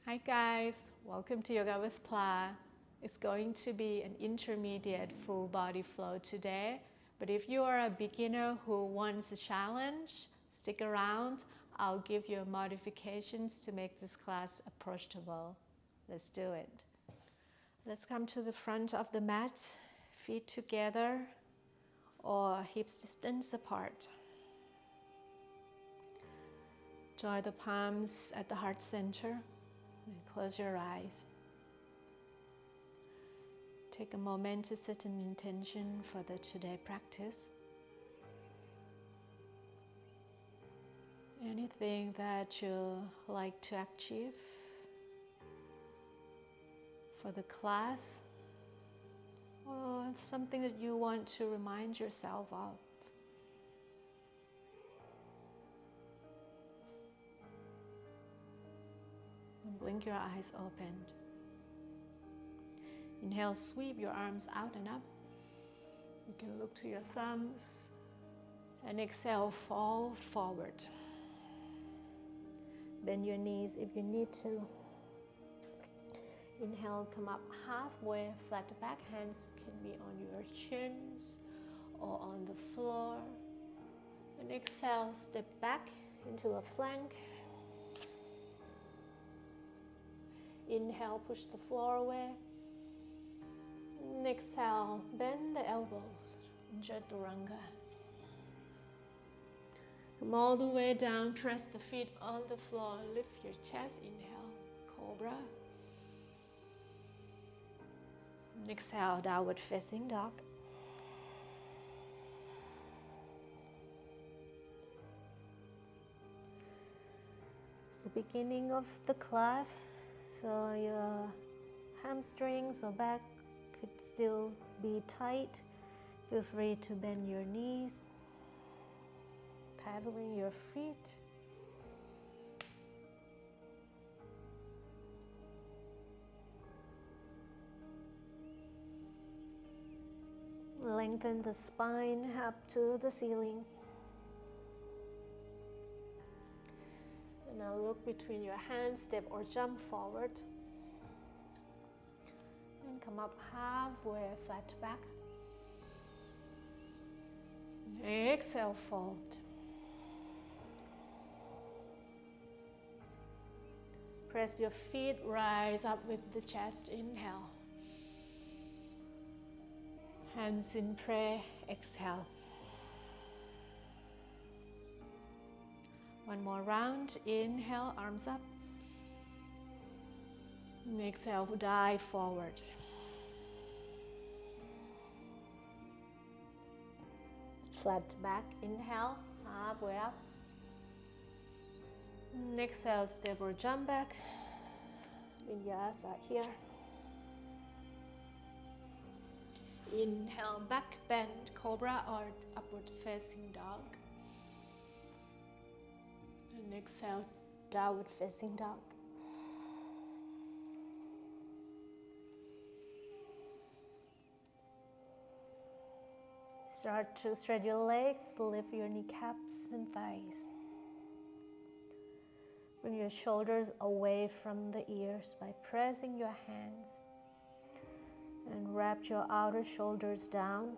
Hi guys, welcome to Yoga with Pla. It's going to be an intermediate full body flow today, but if you are a beginner who wants a challenge, stick around. I'll give you modifications to make this class approachable. Let's do it. Let's come to the front of the mat, feet together or hips distance apart. Join the palms at the heart center. And close your eyes. Take a moment to set an intention for the today practice. Anything that you like to achieve for the class, or something that you want to remind yourself of. And blink your eyes open. Inhale, sweep your arms out and up. You can look to your thumbs. And exhale, fold forward. Bend your knees if you need to. Inhale, come up halfway, flat back. Hands can be on your chins or on the floor. And exhale, step back into a plank. Inhale, push the floor away. And exhale, bend the elbows, Chaturanga. Come all the way down, press the feet on the floor, lift your chest, inhale, Cobra. And exhale, Downward Facing Dog. It's the beginning of the class. So your hamstrings or back could still be tight. Feel free to bend your knees, paddling your feet. Lengthen the spine up to the ceiling. Now look between your hands, step or jump forward. And come up halfway, flat back. Exhale, fold. Press your feet, rise up with the chest, inhale. Hands in prayer, exhale. One more round, inhale, arms up. And exhale, dive forward. Flat back, inhale, halfway up. And exhale, step or jump back. Vinyasa here. Inhale, back bend, Cobra or Upward Facing Dog. And exhale, Downward Facing Dog. Start to stretch your legs, lift your kneecaps and thighs. Bring your shoulders away from the ears by pressing your hands. And wrap your outer shoulders down.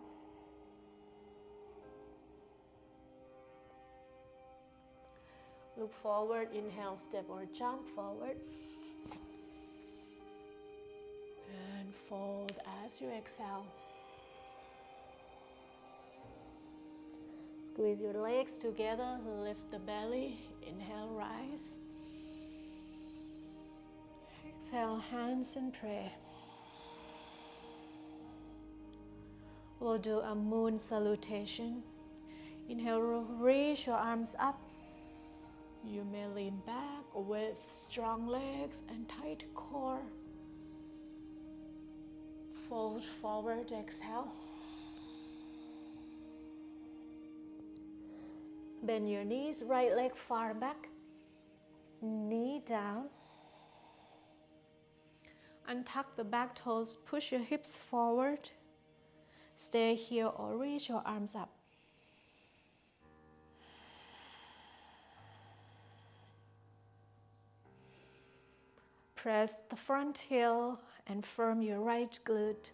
Look forward, inhale, step or jump forward. And fold as you exhale. Squeeze your legs together, lift the belly, inhale, rise. Exhale, hands in prayer. We'll do a moon salutation. Inhale, reach your arms up. You may lean back with strong legs and tight core. Fold forward, exhale. Bend your knees, right leg far back. Knee down. Untuck the back toes, push your hips forward. Stay here or reach your arms up. Press the front heel and firm your right glute.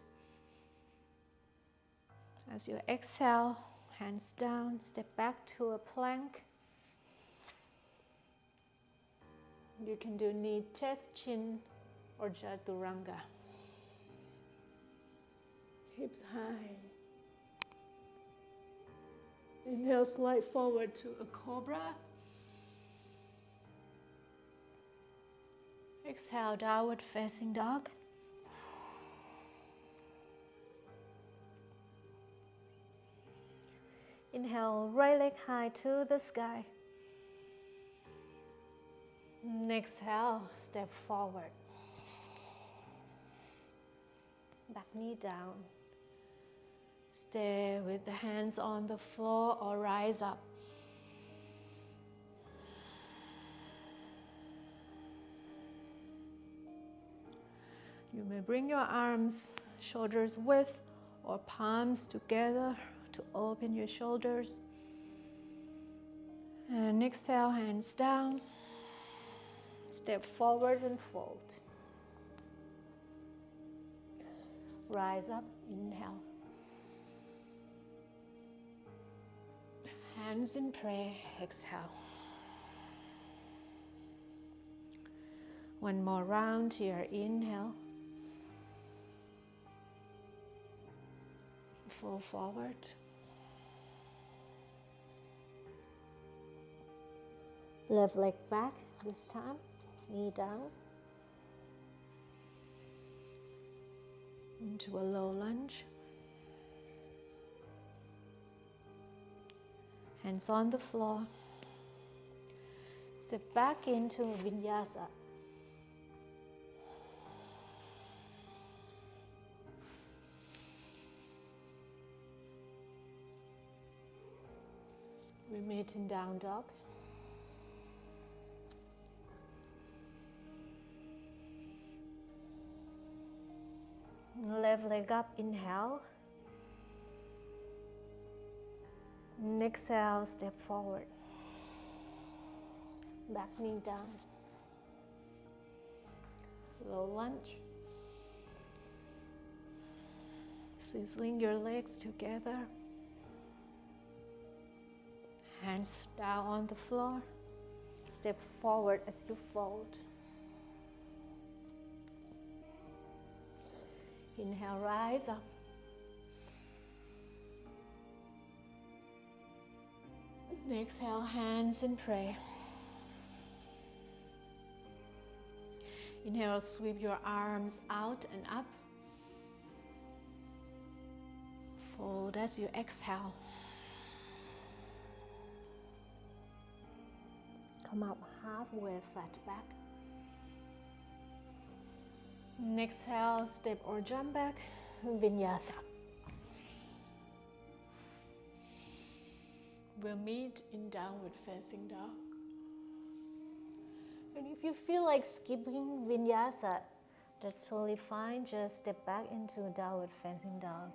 As you exhale, hands down, step back to a plank. You can do knee, chest, chin, or chaturanga. Hips high. Inhale, slide forward to a cobra. Exhale, downward facing dog. Inhale, right leg high to the sky. Exhale, step forward. Back knee down. Stay with the hands on the floor or rise up. You may bring your arms, shoulders width, or palms together to open your shoulders. And exhale, hands down. Step forward and fold. Rise up, inhale. Hands in prayer, exhale. One more round here, inhale. Fall forward. Left leg back this time, knee down. Into a low lunge. Hands on the floor. Step back into vinyasa. We meet in down dog. Left leg up, inhale. Exhale, step forward. Back knee down. Low lunge. Sizzling your legs together. Hands down on the floor. Step forward as you fold. Inhale, rise up. Exhale, hands in prayer. Inhale, sweep your arms out and up. Fold as you exhale. Come up halfway, flat back. Exhale, step or jump back, vinyasa. We'll meet in downward facing dog. And if you feel like skipping vinyasa, that's totally fine. Just step back into downward facing dog.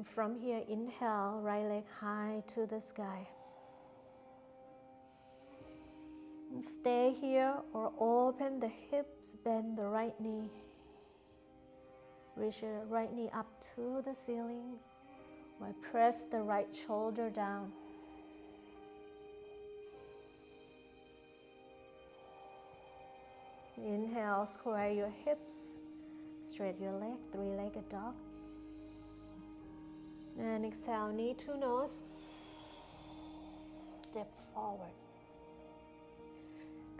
From here, inhale, right leg high to the sky. And stay here or open the hips, bend the right knee. Reach your right knee up to the ceiling. Or press the right shoulder down. Inhale, square your hips. Straight your leg, three-legged dog. And exhale, knee to nose. Step forward.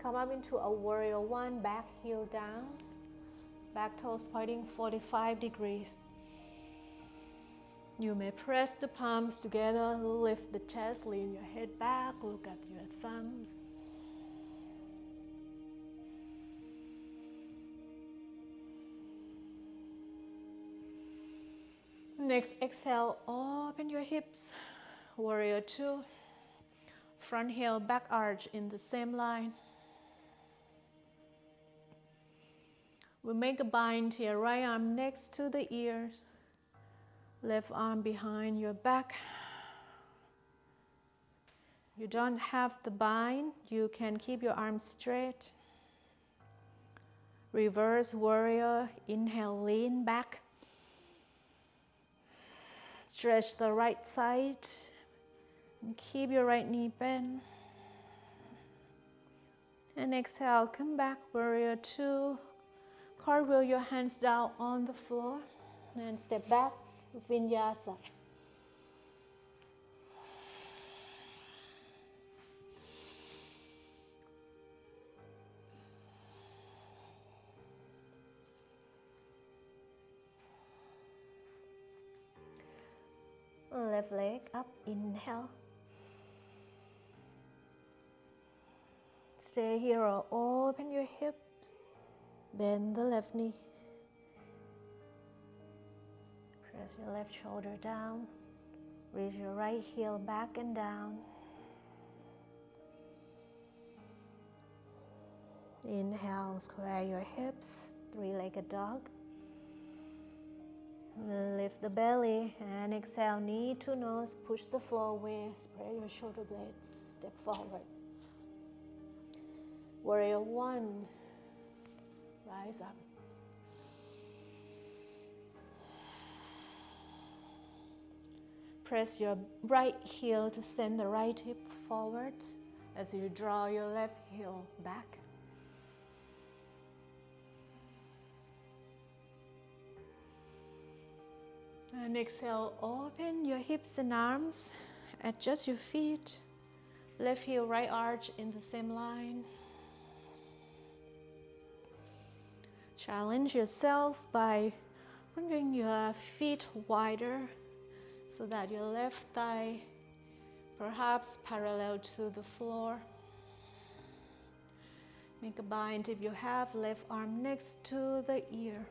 Come up into a warrior one, back heel down. Back toes pointing 45 degrees. You may press the palms together, lift the chest, lean your head back, look at your thumbs. Next, exhale, open your hips, warrior two. Front heel, back arch in the same line. We'll make a bind here, right arm next to the ears. Left arm behind your back. You don't have the bind, you can keep your arms straight. Reverse warrior, inhale, lean back. Stretch the right side and keep your right knee bent. And exhale, come back, warrior two. Cartwheel your hands down on the floor and step back, vinyasa. Left leg up, inhale. Stay here or open your hips, bend the left knee. Press your left shoulder down, raise your right heel back and down. Inhale, square your hips, three-legged dog. Lift the belly and exhale, knee to nose, push the floor away, spread your shoulder blades, step forward. Warrior one, rise up. Press your right heel to send the right hip forward as you draw your left heel back. And exhale, open your hips and arms, adjust your feet, left heel, right arch in the same line. Challenge yourself by bringing your feet wider so that your left thigh perhaps parallel to the floor. Make a bind if you have, left arm next to the ear.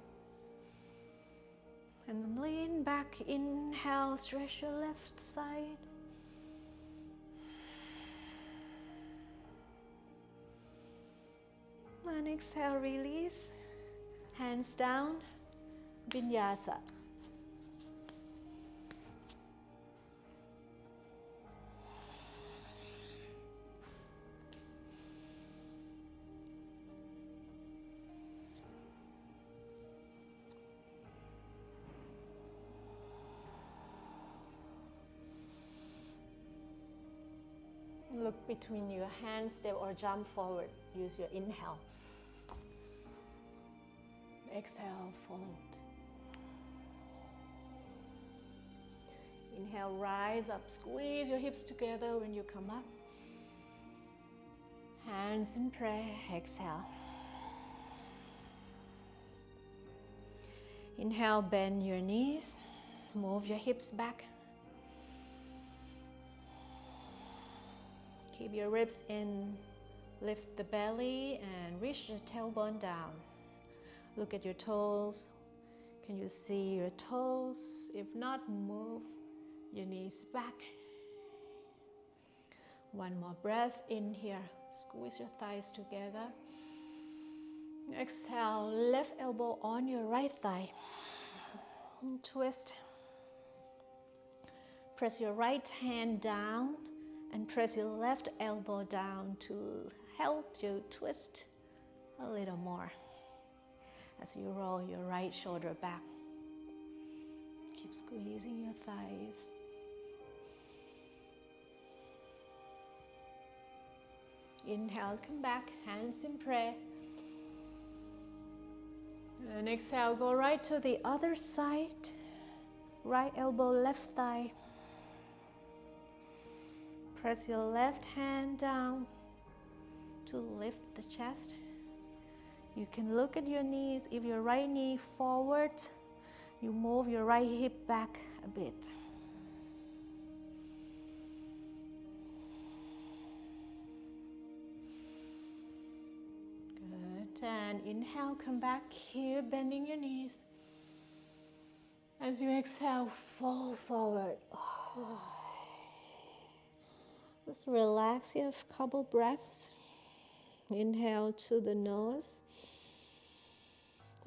And then lean back, inhale, stretch your left side. And exhale, release. Hands down, vinyasa. Look between your hands, step or jump forward. Use your inhale. Exhale, fold. Inhale, rise up, squeeze your hips together when you come up. Hands in prayer, exhale. Inhale, bend your knees, move your hips back. Keep your ribs in, lift the belly and reach the tailbone down. Look at your toes. Can you see your toes? If not, move your knees back. One more breath in here. Squeeze your thighs together. Exhale, left elbow on your right thigh. Twist. Press your right hand down and press your left elbow down to help you twist a little more. As you roll your right shoulder back, keep squeezing your thighs. Inhale, come back, hands in prayer. And exhale, go right to the other side. Right elbow, left thigh. Press your left hand down to lift the chest. You can look at your knees. If your right knee forward, you move your right hip back a bit. Good. And inhale, come back here, bending your knees. As you exhale, fall forward. Just relax here, a couple breaths. Inhale to the nose.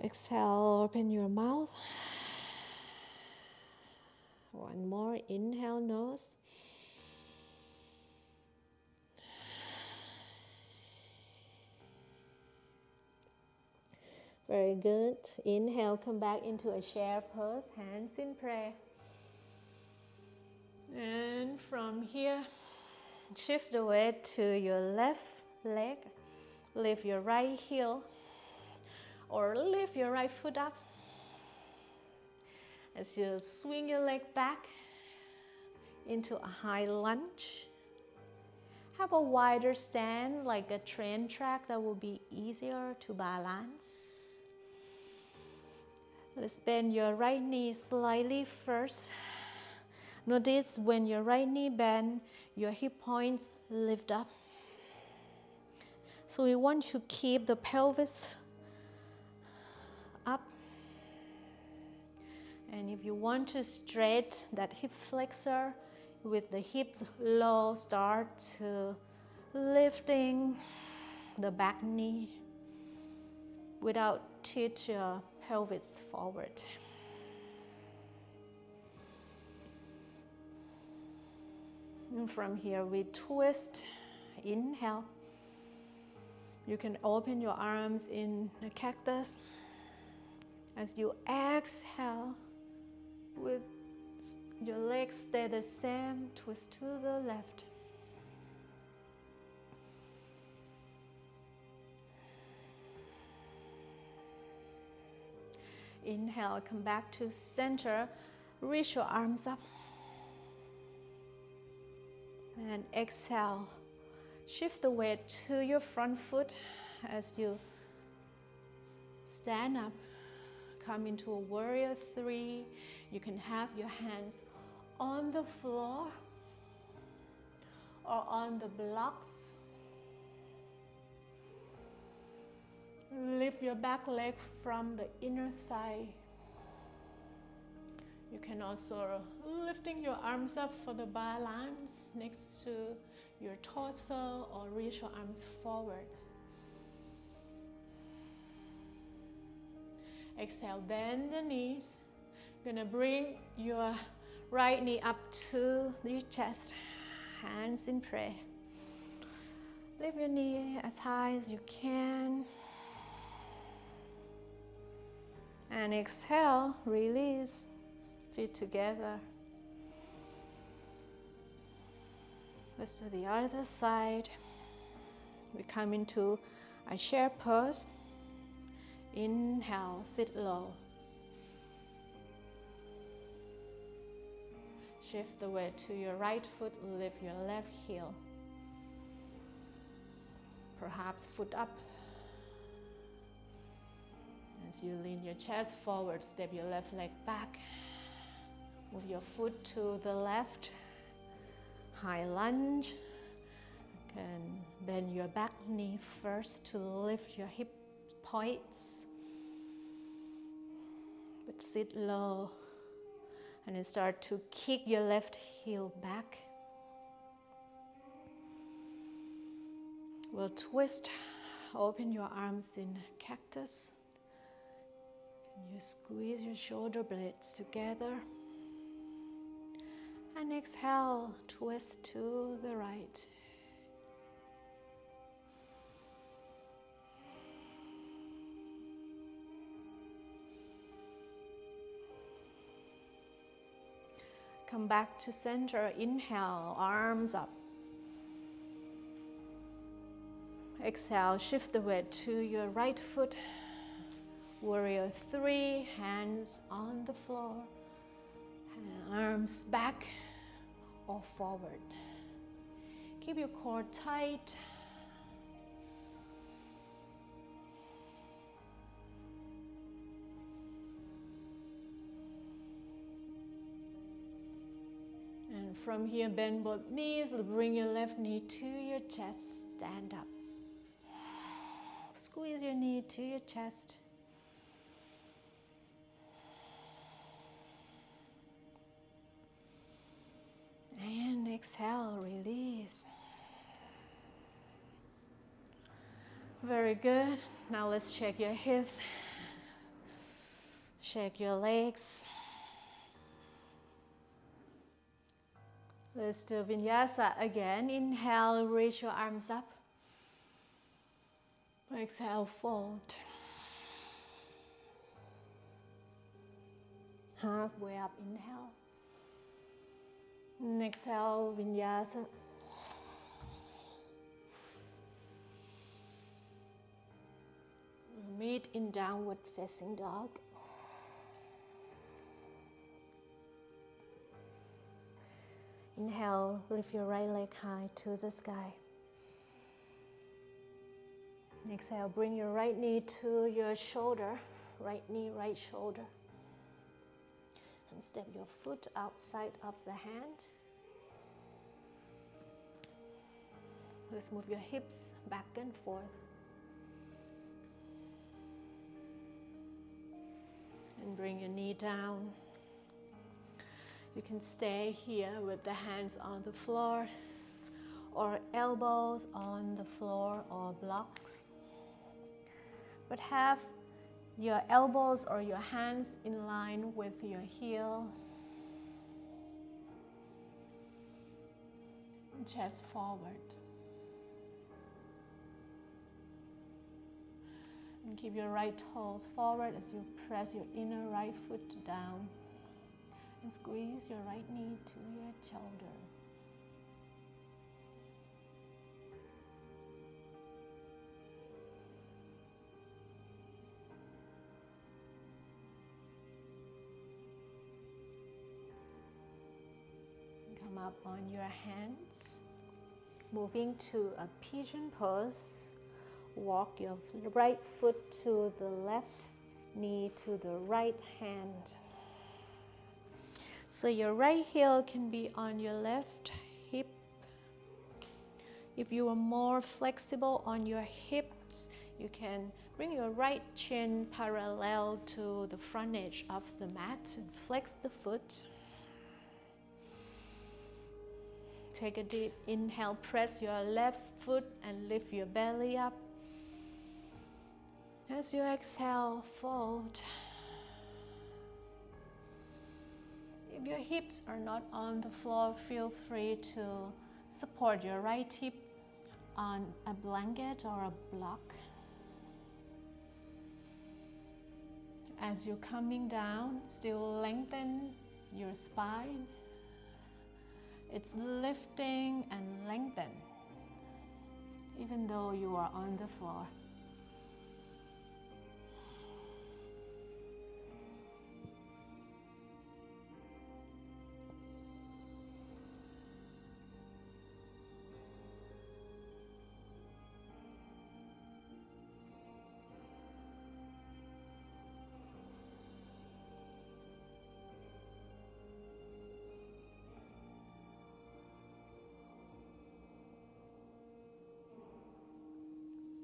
Exhale, open your mouth. One more, inhale, nose. Very good. Inhale, come back into a chair pose, hands in prayer. And from here, shift the weight to your left leg. Lift your right heel or lift your right foot up. As you swing your leg back into a high lunge. Have a wider stand like a train track that will be easier to balance. Let's bend your right knee slightly first. Notice when your right knee bends, your hip points lift up. So we want to keep the pelvis up. And if you want to stretch that hip flexor with the hips low, start to lifting the back knee without tilt your pelvis forward. And from here we twist, inhale. You can open your arms in a cactus. As you exhale, with your legs stay the same, twist to the left. Inhale, come back to center, reach your arms up. And exhale, shift the weight to your front foot as you stand up. Come into a warrior three. You can have your hands on the floor or on the blocks. Lift your back leg from the inner thigh. You can also lifting your arms up for the balance next to your torso or reach your arms forward. Exhale, bend the knees. Gonna bring your right knee up to your chest, hands in prayer. Lift your knee as high as you can. And exhale, release, feet together. Let's do the other side. We come into a chair pose. Inhale, sit low. Shift the weight to your right foot, lift your left heel. Perhaps foot up. As you lean your chest forward, step your left leg back. Move your foot to the left. High lunge. You can bend your back knee first to lift your hip points. But sit low. And then start to kick your left heel back. We'll twist. Open your arms in cactus. You squeeze your shoulder blades together. And exhale, twist to the right. Come back to center. Inhale, arms up. Exhale, shift the weight to your right foot. Warrior three, hands on the floor. Arms back or forward. Keep your core tight. And from here, bend both knees. Bring your left knee to your chest. Stand up. Squeeze your knee to your chest. And exhale, release. Very good. Now let's shake your hips. Shake your legs. Let's do vinyasa again. Inhale, reach your arms up. Exhale, fold. Halfway up, inhale. And exhale, vinyasa. Meet in downward facing dog. Inhale, lift your right leg high to the sky. Exhale, bring your right knee to your shoulder, right knee, right shoulder. And step your foot outside of the hand. Let's move your hips back and forth. And bring your knee down. You can stay here with the hands on the floor or elbows on the floor or blocks. But have your elbows or your hands in line with your heel. Chest forward. And keep your right toes forward as you press your inner right foot down. And squeeze your right knee to your shoulder. Come up on your hands, moving to a pigeon pose. Walk your right foot to the left, knee to the right hand. So your right heel can be on your left hip. If you are more flexible on your hips, you can bring your right shin parallel to the front edge of the mat and flex the foot. Take a deep inhale, press your left foot and lift your belly up. As you exhale, fold. If your hips are not on the floor, feel free to support your right hip on a blanket or a block. As you're coming down, still lengthen your spine. It's lifting and lengthen, even though you are on the floor.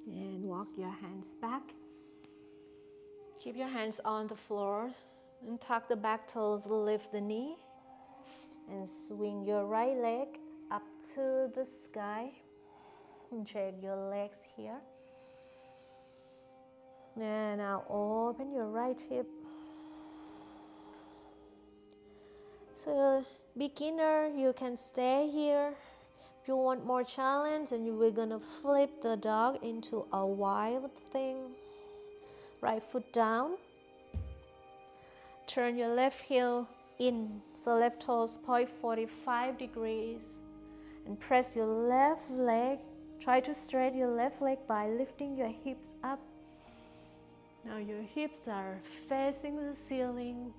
And walk your hands back. Keep your hands on the floor and tuck the back toes, lift the knee and swing your right leg up to the sky and shake your legs here. And now open your right hip. So beginner, you can stay here. If you want more challenge, and we're gonna flip the dog into a wild thing. Right foot down. Turn your left heel in, so left toes point 45 degrees. And press your left leg. Try to straighten your left leg by lifting your hips up. Now your hips are facing the ceiling.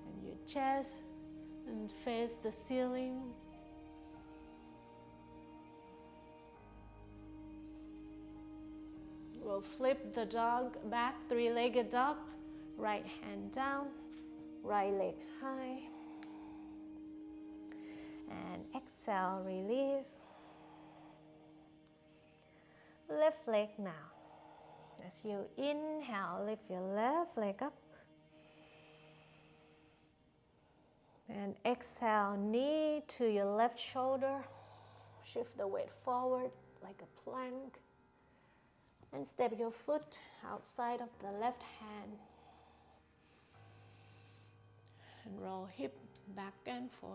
And your chest and face the ceiling. We'll flip the dog back, three-legged dog. Right hand down, right leg high. And exhale, release. Left leg now. As you inhale, lift your left leg up. And exhale, knee to your left shoulder. Shift the weight forward like a plank. And step your foot outside of the left hand. And roll hips back and forth.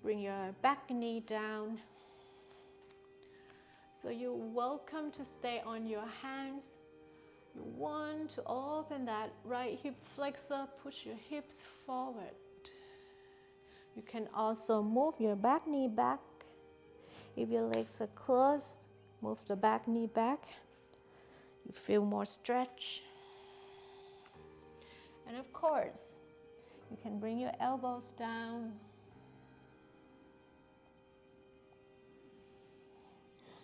Bring your back knee down. So you're welcome to stay on your hands. You want to open that right hip flexor, push your hips forward. You can also move your back knee back. If your legs are closed, move the back knee back. You feel more stretch. And of course, you can bring your elbows down.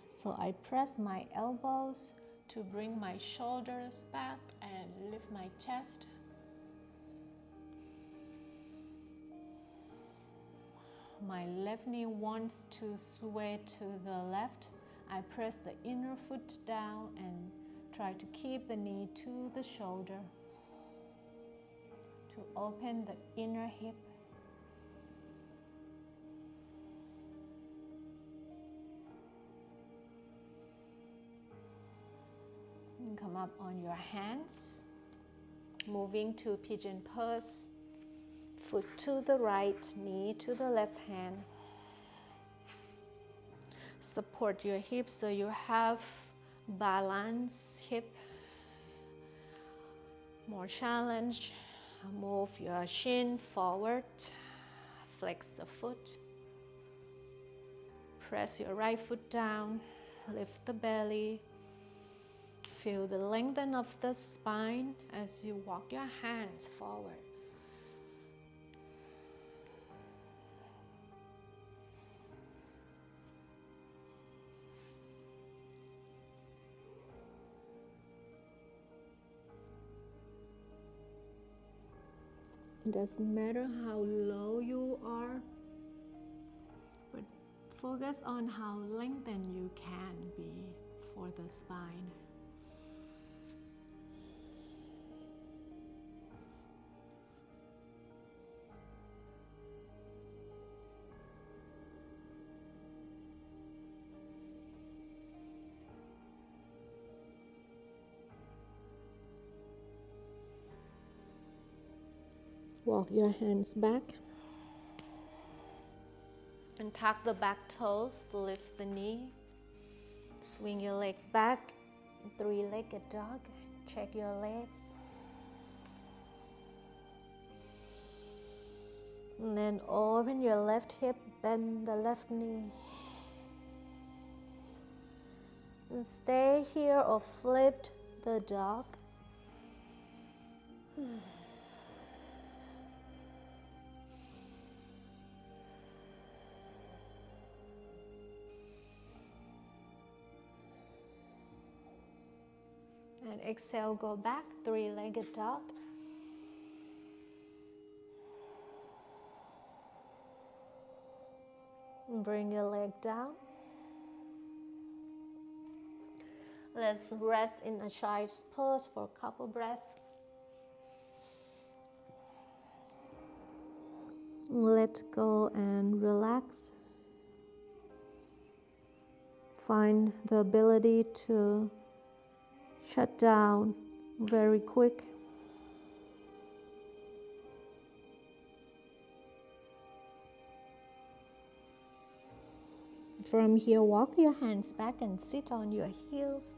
So I press my elbows to bring my shoulders back and lift my chest. My left knee wants to sway to the left. I press the inner foot down and try to keep the knee to the shoulder to open the inner hip. And come up on your hands, moving to pigeon pose. Foot to the right, knee to the left hand. Support your hips so you have balance hip. More challenge. Move your shin forward. Flex the foot. Press your right foot down. Lift the belly. Feel the lengthening of the spine as you walk your hands forward. It doesn't matter how low you are, but focus on how lengthened you can be for the spine. Walk your hands back and tuck the back toes, lift the knee, swing your leg back, three-legged dog, check your legs. And then open your left hip, bend the left knee. And stay here or flip the dog. And exhale, go back, three-legged dog. And bring your leg down. Let's rest in a child's pose for a couple breaths. Let go and relax. Find the ability to shut down very quick. From here, walk your hands back and sit on your heels.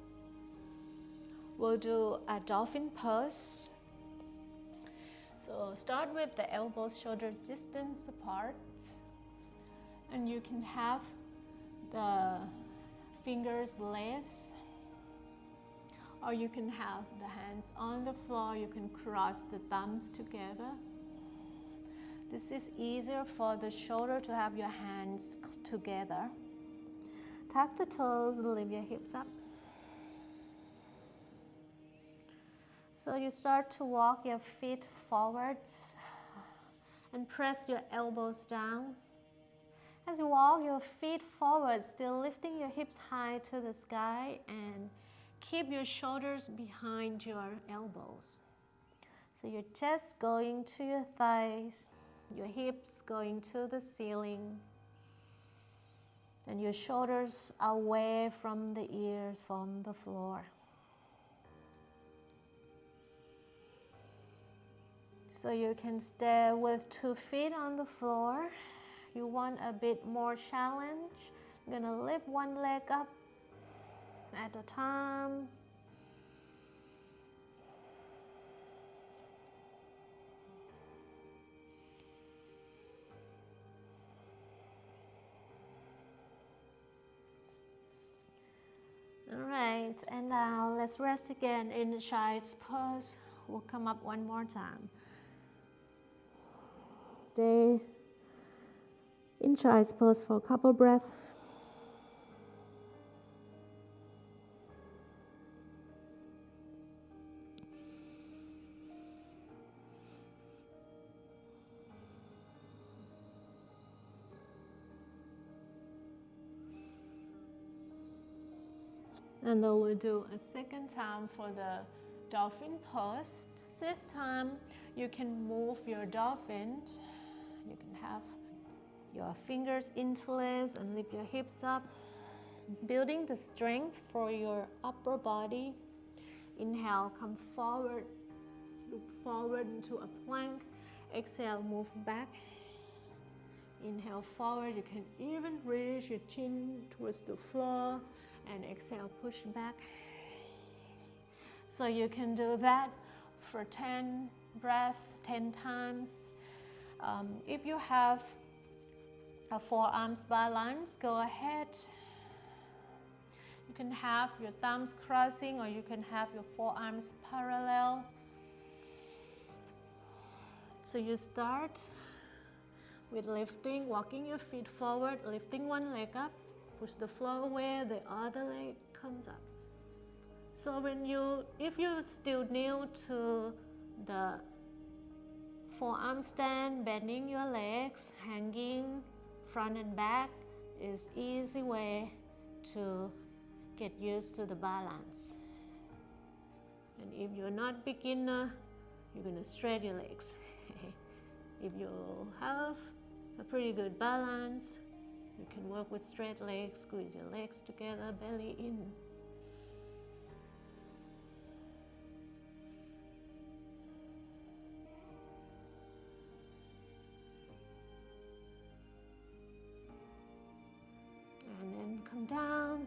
We'll do a dolphin pose. So start with the elbows, shoulders distance apart. And you can have the fingers laced, or you can have the hands on the floor. You can cross the thumbs together. This is easier for the shoulder to have your hands together. Tuck the toes, lift your hips up. So you start to walk your feet forwards and press your elbows down. As you walk your feet forward, still lifting your hips high to the sky, and keep your shoulders behind your elbows. So your chest going to your thighs, your hips going to the ceiling, and your shoulders away from the ears, from the floor. So you can stay with 2 feet on the floor. You want a bit more challenge, you're gonna lift one leg up at a time. All right, and now let's rest again in the child's pose. We'll come up one more time. Stay in child's pose for a couple breaths. And then we'll do a second time for the dolphin pose. This time you can move your dolphin. You can have your fingers interlaced and lift your hips up, building the strength for your upper body. Inhale, come forward, look forward into a plank. Exhale, move back. Inhale forward, you can even raise your chin towards the floor. And exhale, push back. So you can do that for 10 breaths, 10 times. If you have a forearms balance, go ahead. You can have your thumbs crossing or you can have your forearms parallel. So you start with lifting, walking your feet forward, lifting one leg up. Push the floor away, the other leg comes up. So if you're still new to the forearm stand, bending your legs, hanging front and back is easy way to get used to the balance. And if you're not beginner, you're gonna straighten your legs. If you have a pretty good balance, you can work with straight legs, squeeze your legs together, belly in. And then come down.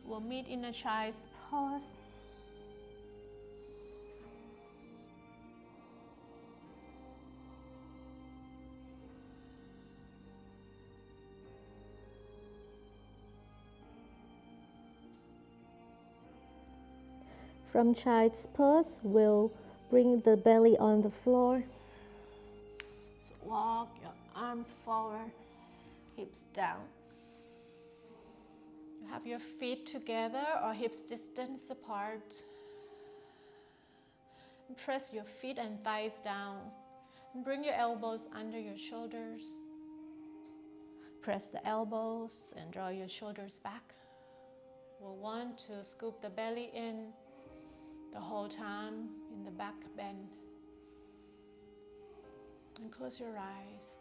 We'll meet in a child's pose. From child's pose, we'll bring the belly on the floor. So walk your arms forward, hips down. You have your feet together or hips distance apart. And press your feet and thighs down. And bring your elbows under your shoulders. Press the elbows and draw your shoulders back. We'll want to scoop the belly in the whole time in the back bend. And close your eyes.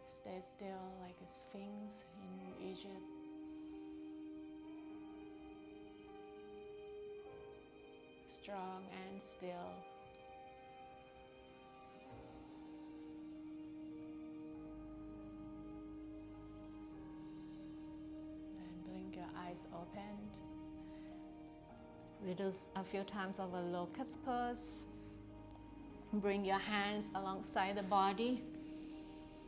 Stay still like a sphinx in Egypt. Strong and still. And blink your eyes opened. We do a few times of a locust pose. Bring your hands alongside the body,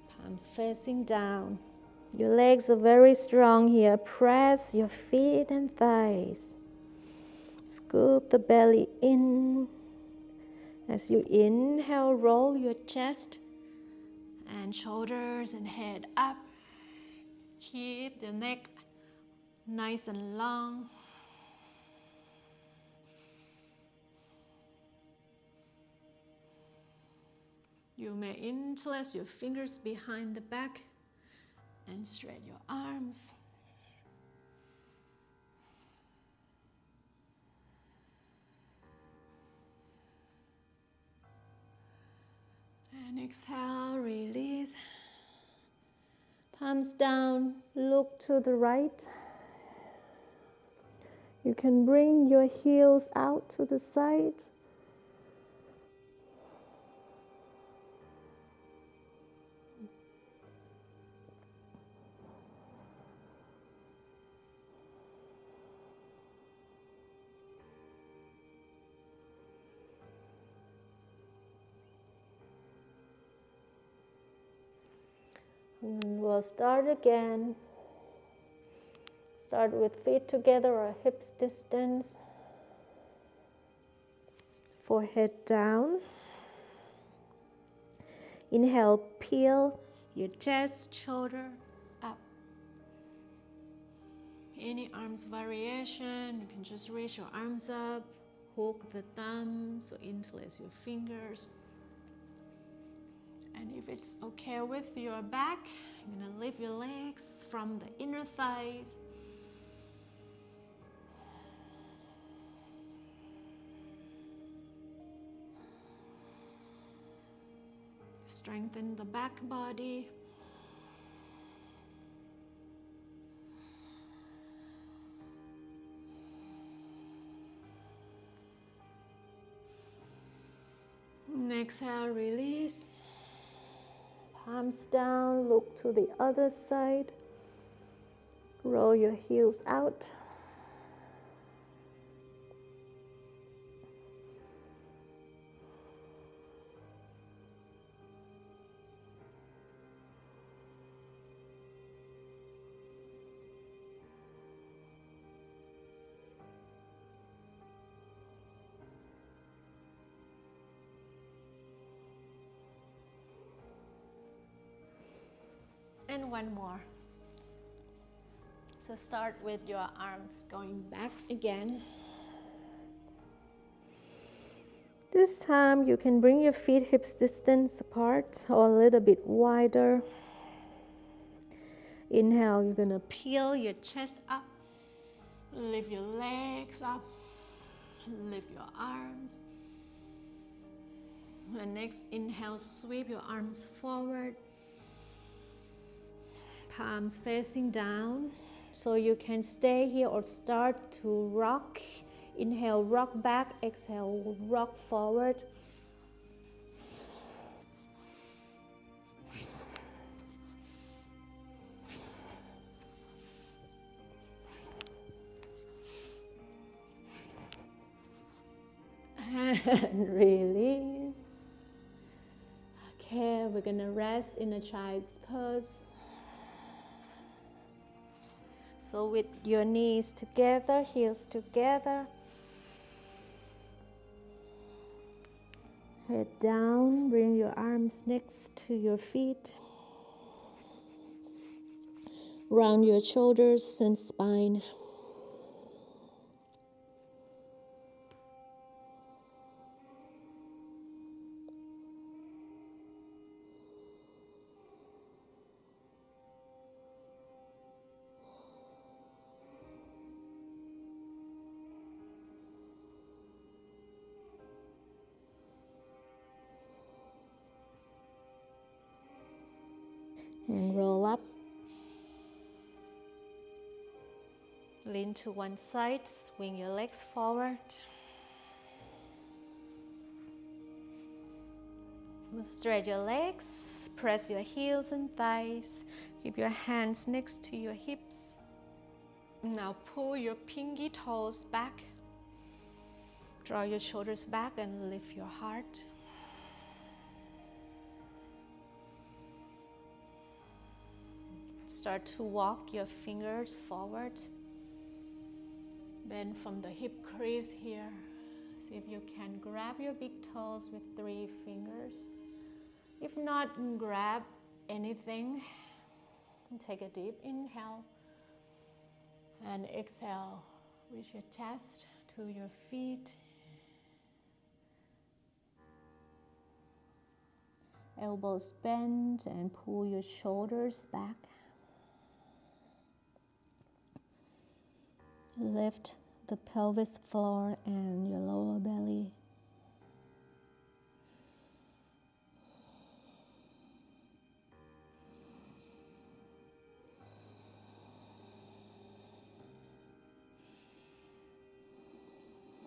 palm facing down. Your legs are very strong here. Press your feet and thighs. Scoop the belly in. As you inhale, roll your chest and shoulders and head up. Keep the neck nice and long. You may interlace your fingers behind the back and straighten your arms. And exhale, release. Palms down, look to the right. You can bring your heels out to the side. Inhale, start again. Start with feet together or hips distance. Forehead down. Inhale, peel your chest, shoulder up. Any arms variation, you can just reach your arms up, hook the thumbs or interlace your fingers. And if it's okay with your back, you're gonna lift your legs from the inner thighs. Strengthen the back body. And exhale, release. Palms down, look to the other side. Roll your heels out. And one more. So start with your arms going back again. This time you can bring your feet hips distance apart or a little bit wider. Inhale, you're gonna peel your chest up. Lift your legs up. Lift your arms. And next inhale, sweep your arms forward. Palms facing down, so you can stay here or start to rock. Inhale, rock back. Exhale, rock forward. And release. Okay, we're gonna rest in a child's pose. So with your knees together, heels together, head down, bring your arms next to your feet. Round your shoulders and spine. And roll up. Lean to one side, swing your legs forward. Stretch your legs, press your heels and thighs. Keep your hands next to your hips. Now pull your pinky toes back. Draw your shoulders back and lift your heart. Start to walk your fingers forward. Bend from the hip crease here. See if you can grab your big toes with 3 fingers. If not, grab anything. Take a deep inhale. And exhale. Reach your chest to your feet. Elbows bend and pull your shoulders back. Lift the pelvis floor and your lower belly.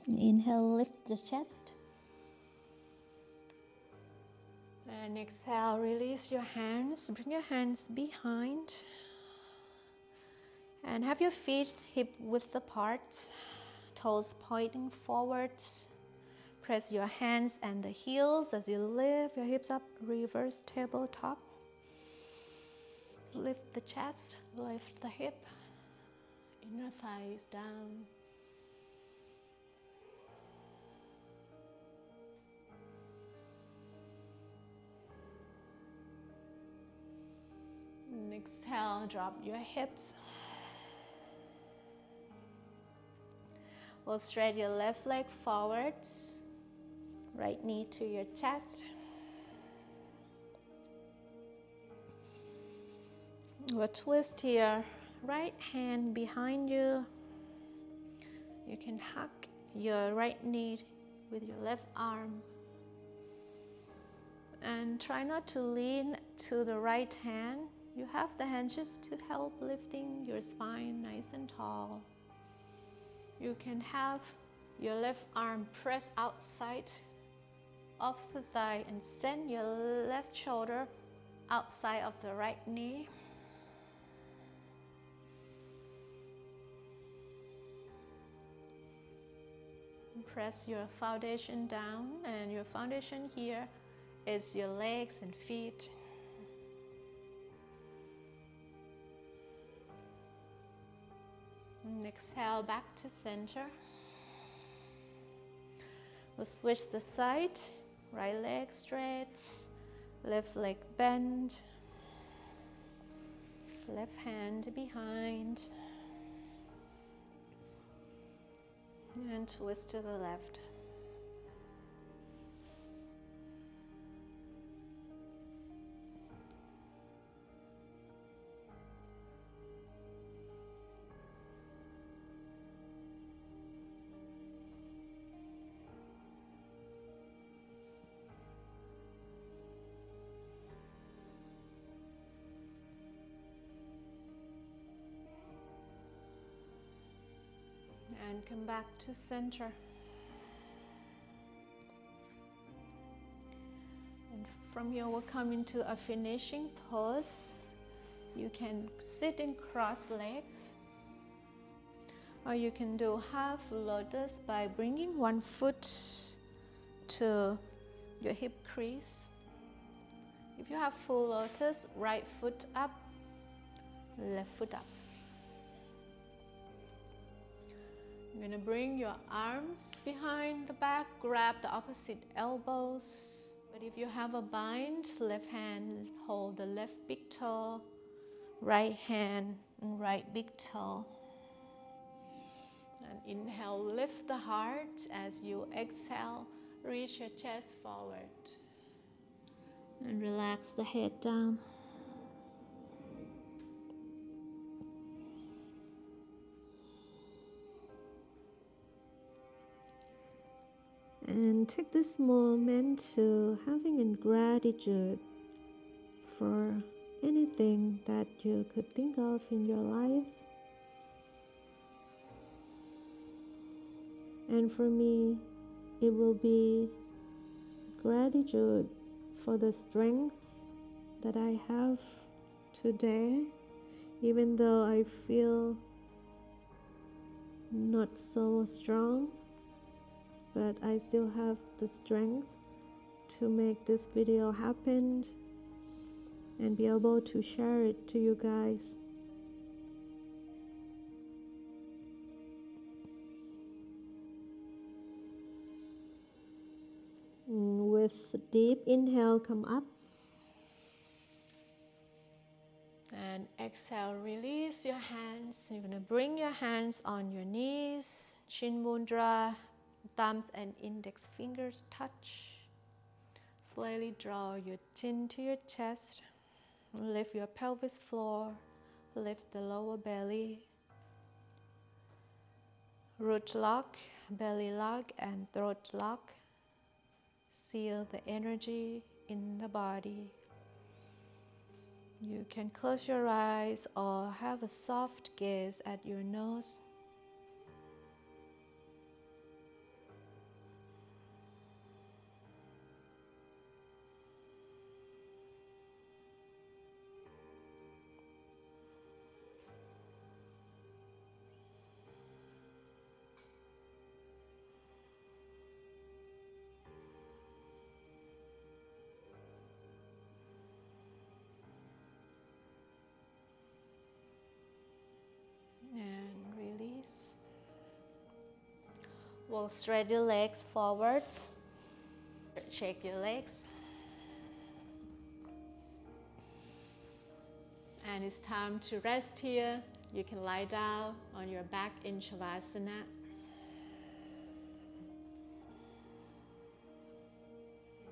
Inhale, lift the chest. And exhale, release your hands. Bring your hands behind. And have your feet hip width apart, toes pointing forwards. Press your hands and the heels as you lift your hips up, reverse tabletop. Lift the chest, lift the hip, inner thighs down. And exhale, drop your hips. We'll straight your left leg forwards, right knee to your chest. We'll twist your right hand behind you. You can hug your right knee with your left arm. And try not to lean to the right hand. You have the hand just to help lifting your spine nice and tall. You can have your left arm press outside of the thigh and send your left shoulder outside of the right knee. Press your foundation down, and your foundation here is your legs and feet. And exhale back to center. We'll switch the side. Right leg straight, left leg bend, left hand behind, and twist to the left. And come back to center. And from here we'll come into a finishing pose. You can sit in cross legs, or you can do half lotus by bringing one foot to your hip crease. If you have full lotus, right foot up, left foot up. You're going to bring your arms behind the back, grab the opposite elbows. But if you have a bind, left hand hold the left big toe, right hand and right big toe. And inhale, lift the heart. As you exhale, reach your chest forward. And relax the head down. And take this moment to having a gratitude for anything that you could think of in your life. And for me, it will be gratitude for the strength that I have today, even though I feel not so strong. But I still have the strength to make this video happen and be able to share it to you guys. With deep inhale, come up. And exhale, release your hands. You're going to bring your hands on your knees, Chin Mudra. Thumbs and index fingers touch. Slowly draw your chin to your chest. Lift your pelvis floor. Lift the lower belly. Root lock, belly lock, and throat lock. Seal the energy in the body. You can close your eyes or have a soft gaze at your nose. We'll straight your legs forward. Shake your legs. And it's time to rest here. You can lie down on your back in Shavasana.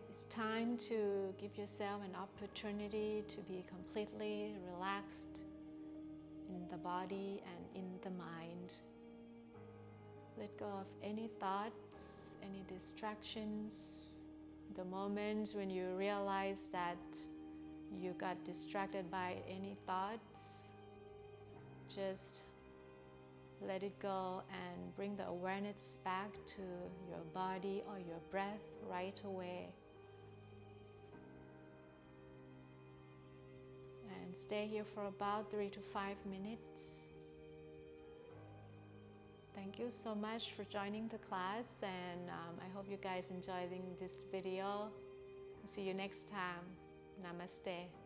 It's time to give yourself an opportunity to be completely relaxed in the body and in the mind. Let go of any thoughts, any distractions. The moments when you realize that you got distracted by any thoughts, just let it go and bring the awareness back to your body or your breath right away. And stay here for about 3 to 5 minutes. Thank you so much for joining the class, and I hope you guys enjoyed this video. See you next time. Namaste.